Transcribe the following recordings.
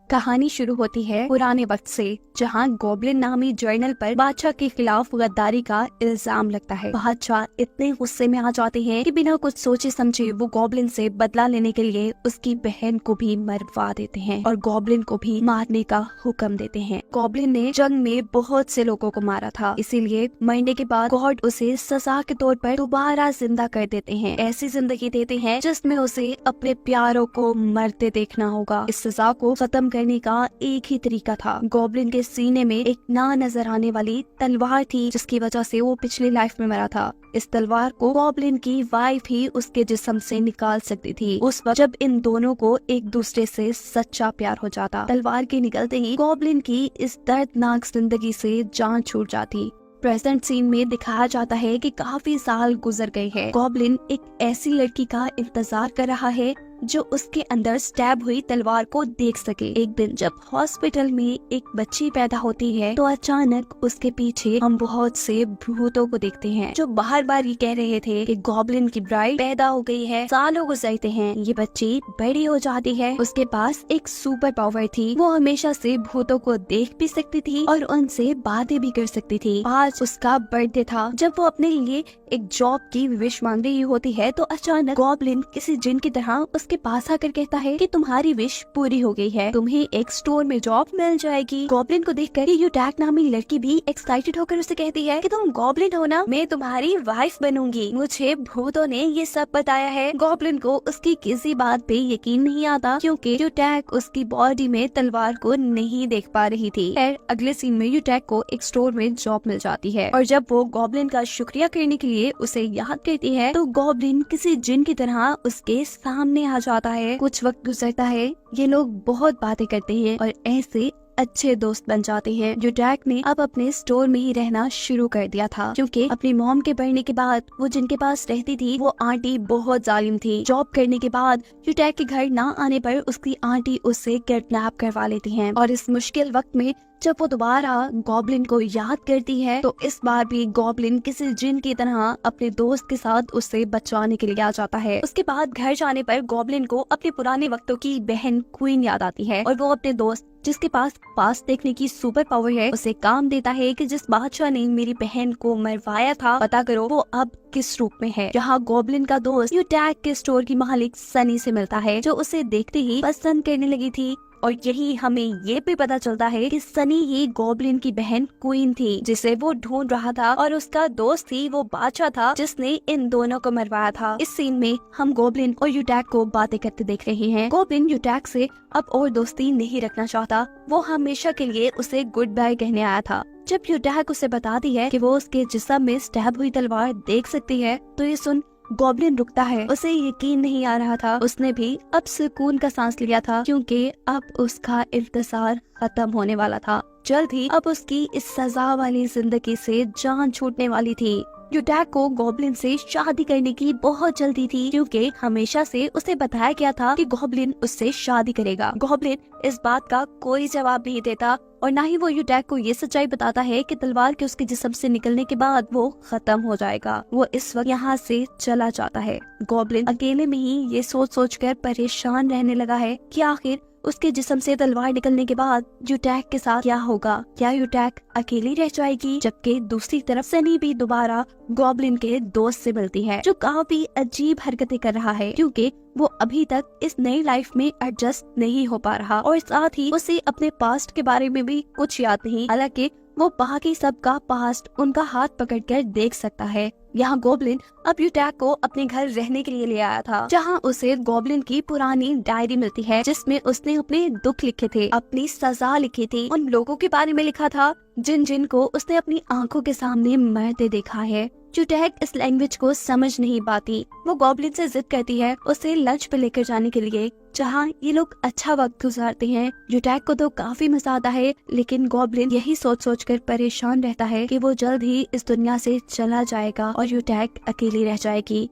कहानी शुरू होती है पुराने वक्त से, जहाँ गॉब्लिन नामी जर्नल पर बादशाह के खिलाफ गद्दारी का इल्जाम लगता है। बादशाह इतने गुस्से में आ जाते हैं कि बिना कुछ सोचे समझे वो गॉब्लिन से बदला लेने के लिए उसकी बहन को भी मरवा देते हैं और गॉब्लिन को भी मारने का हुक्म देते हैं। गॉब्लिन ने जंग में बहुत से लोगों को मारा था, इसीलिए मरने के बाद गॉड उसे सजा के तौर पर दोबारा जिंदा कर देते हैं। ऐसी जिंदगी देते हैं जिसमें उसे अपने प्यारों को मरते देखना होगा। इस सजा को खत्म करने का एक ही तरीका था। गॉब्लिन के सीने में एक ना नजर आने वाली तलवार थी, जिसकी वजह से वो पिछली लाइफ में मरा था। इस तलवार को गॉब्लिन की वाइफ ही उसके जिस्म से निकाल सकती थी, उस वक्त जब इन दोनों को एक दूसरे से सच्चा प्यार हो जाता। तलवार के निकलते ही गॉब्लिन की इस दर्दनाक जिंदगी से जान छूट जाती। प्रेजेंट सीन में दिखाया जाता है कि काफी साल गुजर गए हैं। गॉब्लिन एक ऐसी लड़की का इंतजार कर रहा है जो उसके अंदर स्टैब हुई तलवार को देख सके। एक दिन जब हॉस्पिटल में एक बच्ची पैदा होती है तो अचानक उसके पीछे हम बहुत से भूतों को देखते हैं, जो बार बार ये कह रहे थे कि गॉब्लिन की ब्राइड पैदा हो गई है। सालों गुजरते हैं, ये बच्ची बड़ी हो जाती है। उसके पास एक सुपर पावर थी, वो हमेशा से भूतों को देख भी सकती थी और उनसे बातें भी कर सकती थी। आज उसका बर्थडे था। जब वो अपने लिए एक जॉब की विश मांग रही होती है तो अचानक गॉब्लिन किसी जिन की तरह उसके पास आकर कहता है कि तुम्हारी विश पूरी हो गई है, तुम्हें एक स्टोर में जॉब मिल जाएगी। गॉब्लिन को देखकर यूटैक नामी लड़की भी एक्साइटेड होकर उसे कहती है कि तुम गॉब्लिन हो ना, मैं तुम्हारी वाइफ बनूंगी। मुझे भूतों ने ये सब बताया है। गॉब्लिन को उसकी किसी बात पे यकीन नहीं आता, क्योंकि यूटैक उसकी बॉडी में तलवार को नहीं देख पा रही थी। फिर अगले सीन में यूटैक को एक स्टोर में जॉब मिल जाती है और जब वो गॉब्लिन का शुक्रिया करने के लिए उसे याद करती है तो गॉब्लिन किसी जिन की तरह उसके सामने आ जाता है। कुछ वक्त गुजरता है, ये लोग बहुत बातें करते हैं और ऐसे अच्छे दोस्त बन जाते हैं। यूटैक ने अब अपने स्टोर में ही रहना शुरू कर दिया था, क्योंकि अपनी मॉम के बढ़ने के बाद वो जिनके पास रहती थी वो आंटी बहुत जालिम थी। जॉब करने के बाद यूटैक के घर ना आने पर उसकी आंटी उससे किडनैप करवा लेती हैं और इस मुश्किल वक्त में जब वो दोबारा गॉब्लिन को याद करती है तो इस बार भी गॉब्लिन किसी जिन की तरह अपने दोस्त के साथ उससे बचाने के लिए आ जाता है। उसके बाद घर जाने पर गॉब्लिन को अपने पुराने वक्तों की बहन क्वीन याद आती है और वो अपने दोस्त जिसके पास पास देखने की सुपर पावर है उसे काम देता है कि जिस बादशाह ने मेरी बहन को मरवाया था, पता करो वो अब किस रूप में है। जहाँ गॉब्लिन का दोस्त यूटैक के स्टोर की मालिक सनी से मिलता है, जो उसे देखते ही पसंद करने लगी थी और यही हमें ये भी पता चलता है कि सनी ही गॉब्लिन की बहन क्वीन थी जिसे वो ढूंढ रहा था और उसका दोस्त ही वो बादशाह था जिसने इन दोनों को मरवाया था। इस सीन में हम गॉब्लिन और यूटैक को बातें करते देख रहे हैं। गॉब्लिन यूटैक से अब और दोस्ती नहीं रखना चाहता, वो हमेशा के लिए उसे गुड बाय कहने आया था। जब यूटैक उसे बताती है कि वो उसके जिस्म में स्टैब हुई तलवार देख सकती है तो ये सुन गॉब्लिन रुकता है। उसे यकीन नहीं आ रहा था। उसने भी अब सुकून का सांस लिया था, क्योंकि अब उसका इंतजार खत्म होने वाला था। जल्द ही अब उसकी इस सजा वाली जिंदगी से जान छूटने वाली थी। यूटैक को गॉब्लिन से शादी करने की बहुत जल्दी थी, क्योंकि हमेशा से उसे बताया गया था कि गॉब्लिन उससे शादी करेगा। गॉब्लिन इस बात का कोई जवाब नहीं देता और न ही वो यूटैक को ये सच्चाई बताता है कि तलवार के उसके जिस्म से निकलने के बाद वो खत्म हो जाएगा। वो इस वक्त यहाँ से चला जाता है। गॉब्लिन अकेले में ही ये सोच सोच कर परेशान रहने लगा है कि आखिर उसके जिस्म से तलवार निकलने के बाद यूटैक के साथ क्या होगा। क्या यूटैक अकेली रह जाएगी? जबकि दूसरी तरफ सनी भी दोबारा गॉब्लिन के दोस्त से मिलती है, जो काफी अजीब हरकतें कर रहा है, क्योंकि वो अभी तक इस नई लाइफ में एडजस्ट नहीं हो पा रहा और साथ ही उसे अपने पास्ट के बारे में भी कुछ याद नहीं। हालांकि वो बाकी सबका पास्ट उनका हाथ पकड़कर देख सकता है। यहाँ गॉब्लिन अब यूटैक को अपने घर रहने के लिए ले आया था, जहाँ उसे गॉब्लिन की पुरानी डायरी मिलती है जिसमें उसने अपने दुख लिखे थे, अपनी सजा लिखी थी, उन लोगों के बारे में लिखा था जिन को उसने अपनी आंखों के सामने मरते देखा है। यूटैक इस लैंग्वेज को समझ नहीं पाती। वो गॉब्लिन से जिद करती है उसे लंच पे लेकर जाने के लिए, जहाँ ये लोग अच्छा वक्त गुजारते हैं। यूटैक को तो काफी मजा आता है, लेकिन गॉब्लिन यही सोच सोच कर परेशान रहता है कि वो जल्द ही इस दुनिया से चला जाएगा और यूटैक अकेली रह जाएगी।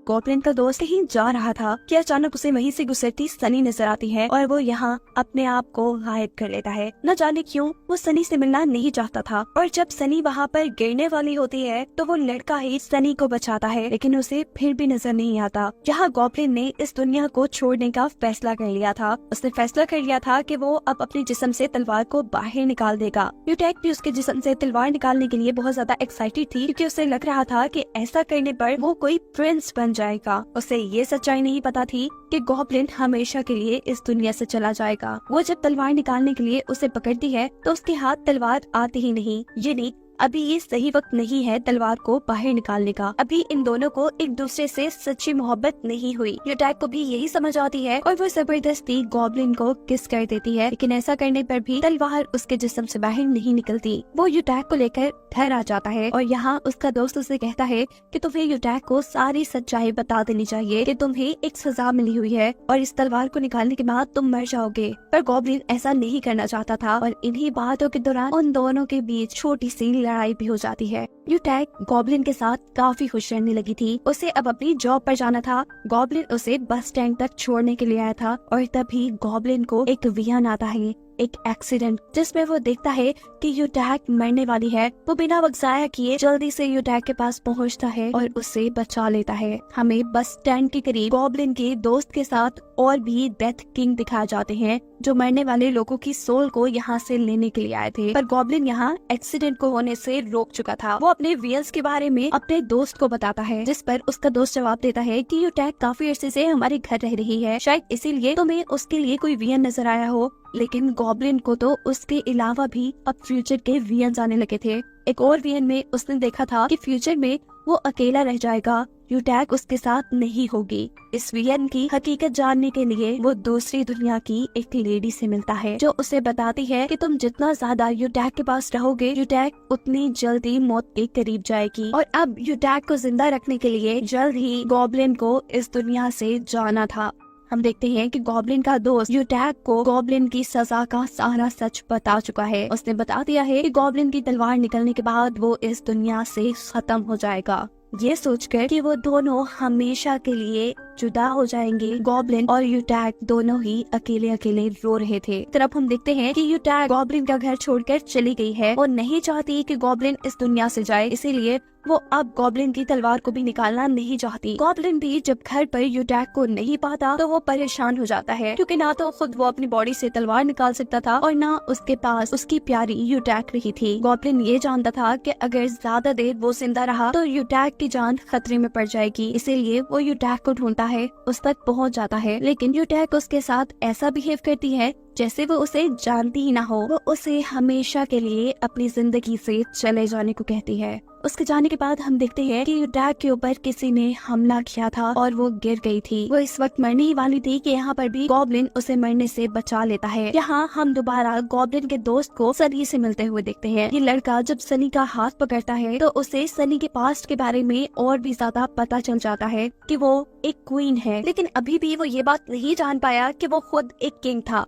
गॉब्लिन का दोस्त कहीं जा रहा था कि अचानक उसे वहीं से गुजरती सनी नजर आती है और वो यहाँ अपने आप को गायब कर लेता है। न जाने क्यों वो सनी से मिलना नहीं चाहता था और जब सनी वहाँ पर गिरने वाली होती है तो वो लड़का ही सनी को बचाता है, लेकिन उसे फिर भी नजर नहीं आता। यहाँ गॉब्लिन ने इस दुनिया को छोड़ने का फैसला कर लिया था। उसने फैसला कर लिया था कि वो अब अपने जिस्म से तलवार को बाहर निकाल देगा। यूटैक भी उसके जिस्म से तलवार निकालने के लिए बहुत ज्यादा एक्साइटेड थी, क्योंकि उसे लग रहा था कि ऐसा करने पर वो कोई प्रिंस बन जाएगा। उसे ये सच्चाई नहीं पता थी कि गॉब्लिन हमेशा के लिए इस दुनिया से चला जाएगा। वो जब तलवार निकालने के लिए उसे पकड़ती है तो उसके हाथ तलवार आती ही नहीं, यानी अभी ये सही वक्त नहीं है तलवार को बाहर निकालने का। अभी इन दोनों को एक दूसरे से सच्ची मोहब्बत नहीं हुई। यूटैक को भी यही समझ आती है और वो जबरदस्ती गॉब्लिन को किस कर देती है, लेकिन ऐसा करने पर भी तलवार उसके जिस्म से बाहर नहीं निकलती। वो यूटैक को लेकर घर आ जाता है और यहाँ उसका दोस्त उसे कहता है कि तुम्हें यूटैक को सारी सच्चाई बता देनी चाहिए कि तुम्हें एक सजा मिली हुई है और इस तलवार को निकालने के बाद तुम मर जाओगे। पर गॉब्लिन ऐसा नहीं करना चाहता था और इन्हीं बातों के दौरान उन दोनों के बीच छोटी सी लड़ाई भी हो जाती है। यूटैक गॉब्लिन के साथ काफी खुश रहने लगी थी। उसे अब अपनी जॉब पर जाना था। गॉब्लिन उसे बस स्टैंड तक छोड़ने के लिए आया था और तभी गॉब्लिन को एक विजन आता है, एक एक्सीडेंट, जिसमें वो देखता है कि यूटैक मरने वाली है। वो बिना वक्त जाया किए जल्दी से यूटैक के पास पहुंचता है और उसे बचा लेता है। हमें बस स्टैंड के करीब गॉब्लिन के दोस्त के साथ और भी डेथ किंग दिखाए जाते हैं, जो मरने वाले लोगों की सोल को यहाँ से लेने के लिए आए थे। पर गॉब्लिन यहाँ एक्सीडेंट को होने से रोक चुका था। वो अपने वियंस के बारे में अपने दोस्त को बताता है, जिस पर उसका दोस्त जवाब देता है कि यूटैक काफी अरसे से हमारे घर रह रही है, शायद इसीलिए तुम्हें उसके लिए कोई वियन नजर आया हो। लेकिन गॉब्लिन को तो उसके अलावा भी अब फ्यूचर के वियन आने लगे थे। एक और वियन में उसने देखा था कि फ्यूचर में वो अकेला रह जाएगा, यूटैक उसके साथ नहीं होगी। इस वियन की हकीकत जानने के लिए वो दूसरी दुनिया की एक लेडी से मिलता है, जो उसे बताती है कि तुम जितना ज्यादा यूटैक के पास रहोगे, यूटैक उतनी जल्दी मौत के करीब जाएगी। और अब यूटैक को जिंदा रखने के लिए जल्द ही गॉब्लिन को इस दुनिया से जाना था। हम देखते हैं कि गॉब्लिन का दोस्त यूटैक को गॉब्लिन की सजा का सारा सच बता चुका है। उसने बता दिया है कि गॉब्लिन की तलवार निकलने के बाद वो इस दुनिया से खत्म हो जाएगा। ये सोचकर कि वो दोनों हमेशा के लिए जुदा हो जाएंगे, गॉब्लिन और यूटैक दोनों ही अकेले अकेले रो रहे थे। तरफ हम देखते हैं कि यूटैक गॉब्लिन का घर छोड़कर चली गई है। वो नहीं चाहती कि गॉब्लिन इस दुनिया से जाए, इसीलिए वो अब गॉब्लिन की तलवार को भी निकालना नहीं चाहती। गॉब्लिन भी जब घर पर यूटैक को नहीं पाता तो वो परेशान हो जाता है, क्योंकि ना तो खुद वो अपनी बॉडी से तलवार निकाल सकता था और ना उसके पास उसकी प्यारी यूटैक रही थी। गॉब्लिन ये जानता था कि अगर ज्यादा देर वो जिंदा रहा तो यूटैक की जान खतरे में पड़ जाएगी, इसीलिए वो यूटैक को ढूंढता है, उस तक पहुंच जाता है। लेकिन यूटैक उसके साथ ऐसा बिहेव करती है जैसे वो उसे जानती ही ना हो। वो उसे हमेशा के लिए अपनी जिंदगी से चले जाने को कहती है। उसके जाने के बाद हम देखते हैं कि यूटैक के ऊपर किसी ने हमला किया था और वो गिर गई थी। वो इस वक्त मरने ही वाली थी कि यहाँ पर भी गॉब्लिन उसे मरने से बचा लेता है। यहाँ हम दोबारा गॉब्लिन के दोस्त को सनी से मिलते हुए देखते हैं। ये लड़का जब सनी का हाथ पकड़ता है तो उसे सनी के पास्ट के बारे में और भी ज्यादा पता चल जाता है कि वो एक क्वीन है, लेकिन अभी भी वो ये बात नहीं जान पाया कि वो खुद एक किंग था।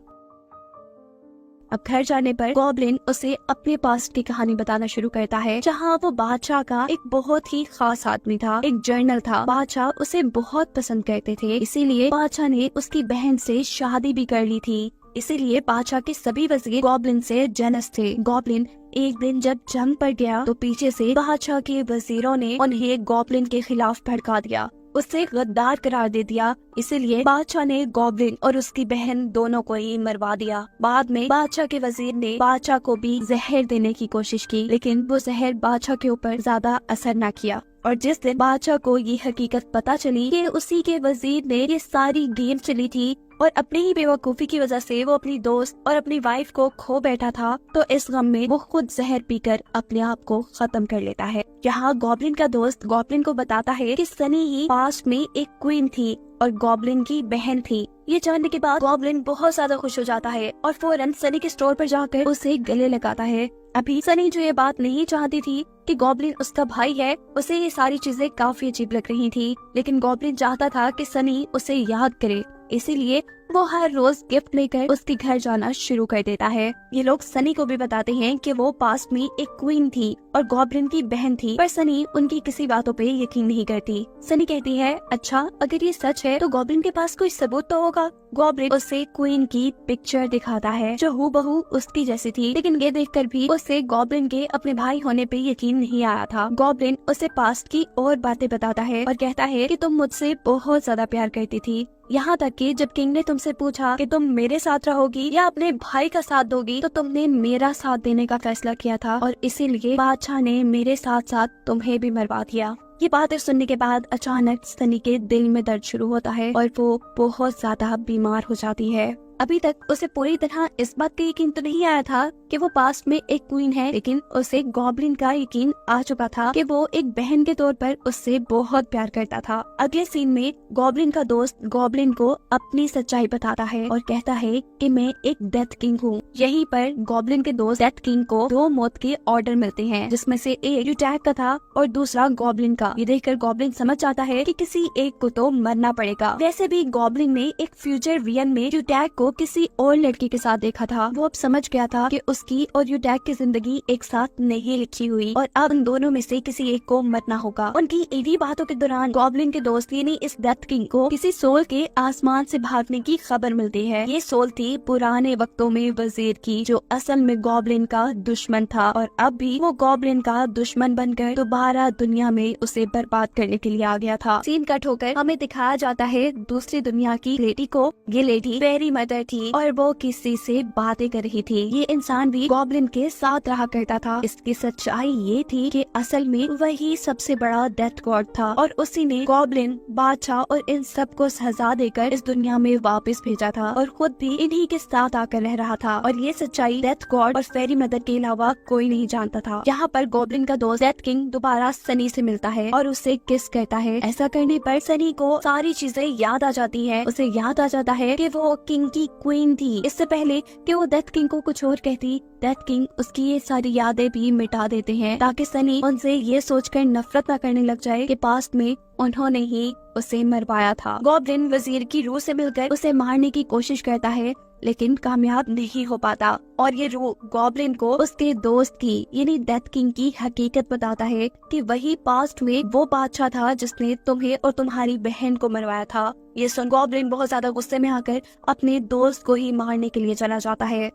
अब घर जाने पर गॉब्लिन उसे अपने पास्ट की कहानी बताना शुरू करता है, जहाँ वो बादशाह का एक बहुत ही खास आदमी था, एक जर्नल था। बादशाह उसे बहुत पसंद करते थे, इसीलिए बादशाह ने उसकी बहन से शादी भी कर ली थी। इसीलिए बादशाह के सभी वजीर गॉब्लिन से जेलस थे। गॉब्लिन एक दिन जब जंग पर गया तो पीछे से बादशाह के वजीरों ने उन्हें गॉब्लिन के खिलाफ भड़का दिया, उसे गद्दार करार दे दिया। इसीलिए बादशाह ने गॉब्लिन और उसकी बहन दोनों को ही मरवा दिया। बाद में बादशाह के वजीर ने बादशाह को भी जहर देने की कोशिश की, लेकिन वो जहर बादशाह के ऊपर ज्यादा असर न किया। और जिस दिन बादशाह को ये हकीकत पता चली कि उसी के वजीर ने ये सारी गेम चली थी और अपनी ही बेवकूफी की वजह से वो अपनी दोस्त और अपनी वाइफ को खो बैठा था, तो इस गम में वो खुद जहर पीकर अपने आप को खत्म कर लेता है। यहाँ गॉब्लिन का दोस्त गॉब्लिन को बताता है कि सनी ही पास्ट में एक क्वीन थी और गॉब्लिन की बहन थी। ये जानने के बाद गॉब्लिन बहुत ज्यादा खुश हो जाता है और फौरन सनी के स्टोर पर जाकर उसे गले लगाता है। अभी सनी जो ये बात नहीं चाहती थी कि गॉब्लिन उसका भाई है, उसे ये सारी चीजें काफी अजीब लग रही थी, लेकिन गॉब्लिन चाहता था कि सनी उसे याद करे। इसीलिए वो हर रोज गिफ्ट लेकर उसके घर जाना शुरू कर देता है। ये लोग सनी को भी बताते हैं कि वो पास्ट में एक क्वीन थी और गॉब्लिन की बहन थी, पर सनी उनकी किसी बातों पे यकीन नहीं करती। सनी कहती है, अच्छा अगर ये सच है तो गॉब्लिन के पास कोई सबूत तो होगा। गॉब्लिन उसे क्वीन की पिक्चर दिखाता है जो हूबहू उसकी जैसी थी, लेकिन ये देखकर भी उसे गॉब्लिन के अपने भाई होने पे यकीन नहीं आया था। गॉब्लिन उसे पास्ट की और बातें बताता है और कहता है कि तुम मुझसे बहुत ज्यादा प्यार करती थी, यहाँ तक कि जब किंग ने तुमसे पूछा कि तुम मेरे साथ रहोगी या अपने भाई का साथ दोगी तो तुमने मेरा साथ देने का फैसला किया था और इसीलिए बादशाह ने मेरे साथ साथ तुम्हें भी मरवा दिया। ये बातें सुनने के बाद अचानक सनी के दिल में दर्द शुरू होता है और वो बहुत ज्यादा बीमार हो जाती है। अभी तक उसे पूरी तरह इस बात का यकीन तो नहीं आया था कि वो पास्ट में एक क्वीन है, लेकिन उसे गॉब्लिन का यकीन आ चुका था कि वो एक बहन के तौर पर उससे बहुत प्यार करता था। अगले सीन में गॉब्लिन का दोस्त गॉब्लिन को अपनी सच्चाई बताता है और कहता है कि मैं एक डेथ किंग हूँ। यहीं पर गॉब्लिन के दोस्त डेथ किंग को 2 मौत के ऑर्डर मिलते हैं, जिसमें से एक यूटैग का था और दूसरा गॉब्लिन का। ये देखकर गॉब्लिन समझ जाता है कि किसी एक को तो मरना पड़ेगा। वैसे भी गॉब्लिन ने एक फ्यूचर वियन में यूटैग को किसी और लड़की के साथ देखा था। वो अब समझ गया था कि उसकी और यूटैग की जिंदगी एक साथ नहीं लिखी हुई और अब उन दोनों में से किसी एक को मरना होगा। उनकी इन्हीं बातों के दौरान गॉब्लिन के दोस्त यानी इस डेथ किंग को किसी सोल के आसमान से भागने की खबर मिलती है। ये सोल थी पुराने वक्तों में वजीर की, जो असल में गॉब्लिन का दुश्मन था और अब भी वो गॉब्लिन का दुश्मन बनकर दोबारा दुनिया में उसे बर्बाद करने के लिए आ गया था। सीन कट होकर हमें दिखाया जाता है दूसरी दुनिया की लेडी को। ये लेडी फेरी मदर थी और वो किसी से बातें कर रही थी। ये इंसान भी गॉब्लिन के साथ रहा करता था। इसकी सच्चाई ये थी कि असल में वही सबसे बड़ा डेथ गॉड था और उसी ने गॉब्लिन, बादशाह और इन सबको सजा देकर इस दुनिया में वापस भेजा था और खुद भी इन्हीं के साथ आकर रह रहा था। और ये सच्चाई डेथ गॉड और फेरी मदर के अलावा कोई नहीं जानता था। यहाँ पर गॉब्लिन का दोस्त डेथ किंग दोबारा सनी से मिलता है और उससे किस करता है। ऐसा करने पर सनी को सारी चीजें याद आ जाती है। उसे याद आ जाता है कि वो किंग की क्वीन थी। इससे पहले कि वो डेथ किंग को कुछ और कहती, डेथ किंग उसकी ये सारी यादें भी मिटा देते हैं ताकि सनी उनसे ये सोचकर नफरत न करने लग जाए कि पास्ट में उन्होंने ही उसे मरवाया था। गॉब्लिन वजीर की रूह से मिलकर उसे मारने की कोशिश करता है लेकिन कामयाब नहीं हो पाता और ये रूह गॉब्लिन को उसके दोस्त की यानी डेथ किंग की हकीकत बताता है कि वही पास्ट में वो बादशाह था जिसने तुम्हें और तुम्हारी बहन को मरवाया था। ये सुन गॉब्लिन बहुत ज्यादा गुस्से में आकर अपने दोस्त को ही मारने के लिए चला जाता है।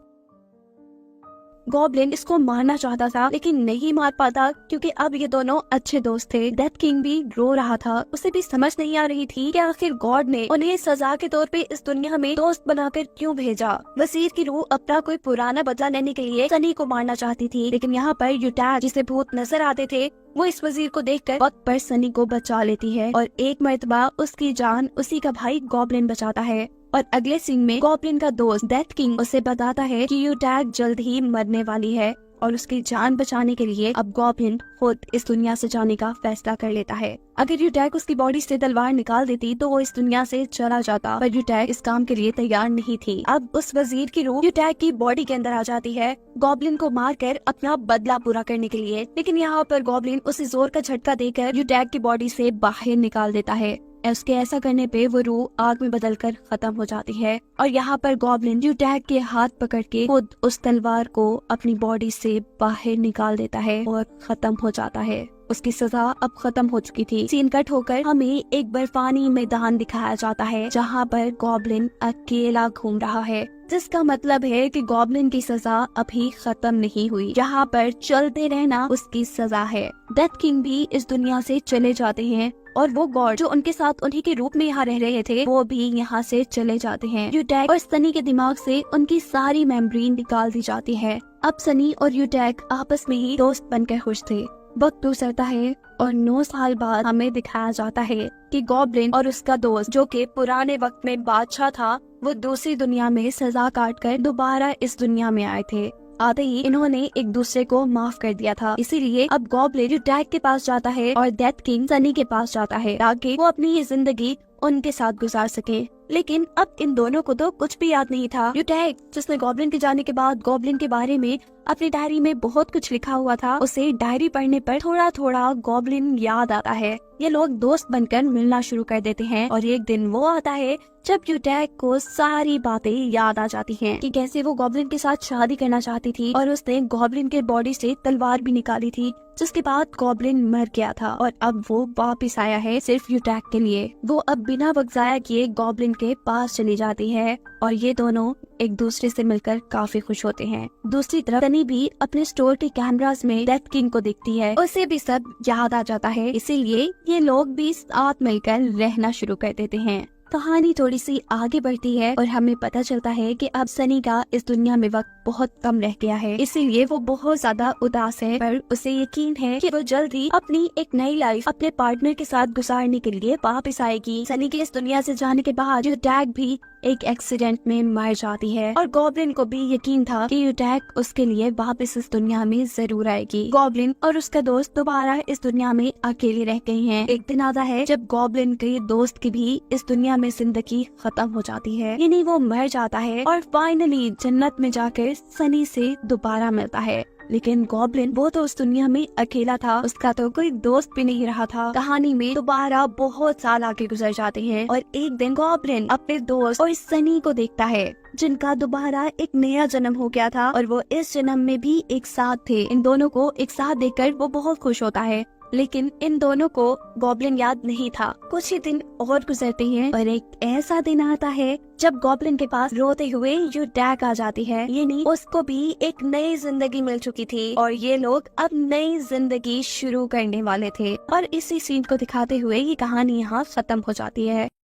गॉब्लिन इसको मारना चाहता था लेकिन नहीं मार पाता क्योंकि अब ये दोनों अच्छे दोस्त थे। डेथ किंग भी रो रहा था। उसे भी समझ नहीं आ रही थी कि आखिर गॉड ने उन्हें सजा के तौर पे इस दुनिया में दोस्त बनाकर क्यों भेजा। वजीर की रूह अपना कोई पुराना बदला लेने के लिए सनी को मारना चाहती थी, लेकिन यहाँ पर यूटैग जिसे भूत नजर आते थे वो इस वजीर को देखकर वक्त पर सनी को बचा लेती है और एक मर्तबा उसकी जान उसी का भाई गॉब्लिन बचाता है। और अगले सीन में गॉब्लिन का दोस्त डेथ किंग उसे बताता है कि यूटैग जल्द ही मरने वाली है और उसकी जान बचाने के लिए अब गॉब्लिन खुद इस दुनिया से जाने का फैसला कर लेता है। अगर यूटैग उसकी बॉडी से तलवार निकाल देती तो वो इस दुनिया से चला जाता, पर यूटैग इस काम के लिए तैयार नहीं थी। अब उस वजीर की रूह यूटैग की बॉडी के अंदर आ जाती है गॉब्लिन को मारकर अपना बदला पूरा करने के लिए, लेकिन यहाँ पर गॉब्लिन उसे जोर का झटका देकर यूटैग की बॉडी से बाहर निकाल देता है। उसके ऐसा करने पे वो रूह आग में बदलकर खत्म हो जाती है और यहाँ पर गॉब्लिन यूटैग के हाथ पकड़ के खुद उस तलवार को अपनी बॉडी से बाहर निकाल देता है और खत्म हो जाता है। उसकी सजा अब खत्म हो चुकी थी। सीन कट होकर हमें एक बर्फानी मैदान दिखाया जाता है जहाँ पर गॉब्लिन अकेला घूम रहा है, जिसका मतलब है कि गॉब्लिन की सजा अभी खत्म नहीं हुई। यहाँ पर चलते रहना उसकी सजा है। डेथ किंग भी इस दुनिया से चले जाते हैं और वो गॉड जो उनके साथ उन्हीं के रूप में यहाँ रह रहे थे वो भी यहाँ से चले जाते हैं। यूटैग और सनी के दिमाग से उनकी सारी मेमोरी निकाल दी जाती है। अब सनी और यूटैग आपस में ही दोस्त बनकर खुश थे। वक्त गुजरता है और 9 साल बाद हमें दिखाया जाता है कि गॉब्लिन और उसका दोस्त जो कि पुराने वक्त में बादशाह था वो दूसरी दुनिया में सजा काट कर दोबारा इस दुनिया में आए थे। आते ही इन्होंने एक दूसरे को माफ कर दिया था, इसीलिए अब गॉब्लिन यूटैग के पास जाता है और डेथ किंग सनी के पास जाता है ताकि वो अपनी ये जिंदगी उनके साथ गुजार सके। लेकिन अब इन दोनों को तो कुछ भी याद नहीं था। यूटैग जिसने गॉब्लिन के जाने के बाद गॉब्लिन के बारे में अपनी डायरी में बहुत कुछ लिखा हुआ था। उसे डायरी पढ़ने पर थोड़ा थोड़ा गॉब्लिन याद आता है। ये लोग दोस्त बनकर मिलना शुरू कर देते हैं और एक दिन वो आता है जब यूटैक को सारी बातें याद आ जाती हैं कि कैसे वो गॉब्लिन के साथ शादी करना चाहती थी और उसने गॉब्लिन के बॉडी से तलवार भी निकाली थी, जिसके बाद गॉब्लिन मर गया था और अब वो वापिस आया है सिर्फ यूटैक के लिए। वो अब बिना वक्त जाया किए गॉब्लिन के पास चली जाती है और ये दोनों एक दूसरे से मिलकर काफी खुश होते हैं। दूसरी तरफ सनी भी अपने स्टोर के कैमरास में डेथ किंग को दिखती है, उसे भी सब याद आ जाता है, इसीलिए ये लोग भी साथ मिलकर रहना शुरू कर देते हैं। कहानी थोड़ी सी आगे बढ़ती है और हमें पता चलता है कि अब सनी का इस दुनिया में वक्त बहुत कम रह गया है, इसीलिए वो बहुत ज्यादा उदास है, पर उसे यकीन है कि वो जल्द ही अपनी एक नई लाइफ अपने पार्टनर के साथ गुजारने के लिए वापस आएगी। सनी के इस दुनिया से जाने के बाद यूटैक भी एक एक्सीडेंट में मर जाती है और गॉब्लिन को भी यकीन था कि यूटैक उसके लिए वापस इस दुनिया में जरूर आएगी। गॉब्लिन और उसका दोस्त दोबारा इस दुनिया में अकेले रह गए हैं। एक दिन आता है जब गॉब्लिन के दोस्त की भी इस दुनिया में जिंदगी खत्म हो जाती है, यानी वो मर जाता है और फाइनली जन्नत में जाकर सनी से दोबारा मिलता है। लेकिन गॉब्लिन वो तो उस दुनिया में अकेला था, उसका तो कोई दोस्त भी नहीं रहा था। कहानी में दोबारा बहुत साल आगे गुजर जाते हैं और एक दिन गॉब्लिन अपने दोस्त और सनी को देखता है जिनका दोबारा एक नया जन्म हो गया था और वो इस जन्म में भी एक साथ थे। इन दोनों को एक साथ देखकर वो बहुत खुश होता है, लेकिन इन दोनों को गॉब्लिन याद नहीं था। कुछ ही दिन और गुजरते हैं और एक ऐसा दिन आता है जब गॉब्लिन के पास रोते हुए यूटैक आ जाती है, यानी उसको भी एक नई जिंदगी मिल चुकी थी और ये लोग अब नई जिंदगी शुरू करने वाले थे। और इसी सीन को दिखाते हुए ये कहानी यहाँ खत्म हो जाती है।